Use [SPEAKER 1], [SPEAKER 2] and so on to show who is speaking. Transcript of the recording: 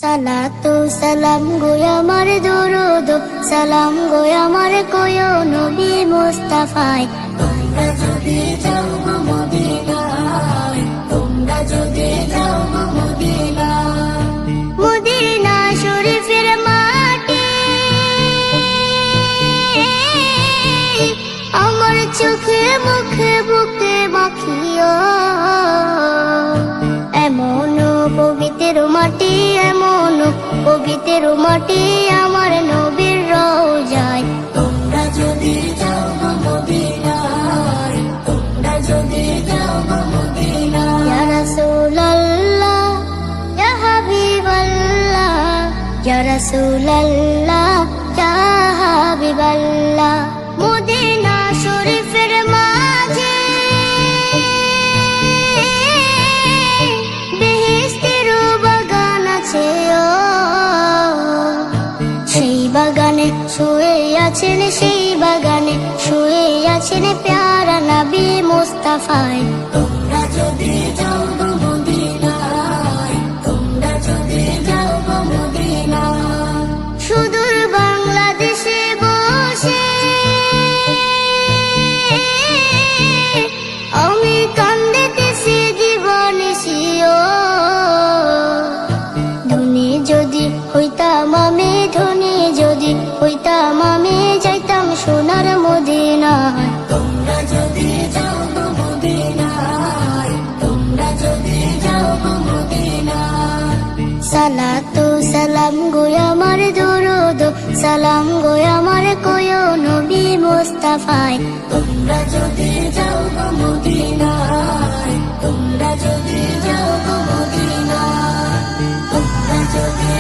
[SPEAKER 1] সালাতু সালাম গো আমার দরুদ সালাম গো আমার কোয় নবী মুস্তাফায়। তোমরা যদি যাও গো মদিনায়, তোমরা যদি যাও গো মদিনায়, মদিনা শরীফের মাটি আমার চোখে মুখে বুকে মাখিও। এমন পবিত্র মাটি, এমন পবিত্র মাটি আমার নবীর রওজায়। তোমরা যদি যাও গো মদিনায়, তোমরা যদি যাও গো মদিনায়, ইয়া রাসূলুল্লাহ ইয়া হাবিবাল্লাহ, ইয়া রাসূলুল্লাহ ইয়া হাবিবাল্লাহ। মদিনা শরীফের মাঝে বেহেশতের বাগান আছে, সেই বাগানে শুয়ে আছেন, সেই বাগানে শুয়ে আছেন প্যারা নবী মুস্তাফায়। তোমরা যদি যাও গো মদিনায়, তোমরা যদি যাও গো মদিনায়, সুদূর বাংলাদেশে বসে আমি কান্দিতেছি দিবানিশিও। ধনী যদি হইতাম আমি, ধনী যদি হইতাম আমি, যাইতাম সোনার মদিনায়। তোমরা যদি যাও গো মদিনায়, তোমরা যদি যাও গো মদিনায়, সালাতু সালাম গো আমার দরুদ সালাম গো আমার কোয় নবী মুস্তাফায়। তোমরা যদি যাও গো মদিনায়, তোমরা যদি যাও গো মদিনায়, তোমরা যদি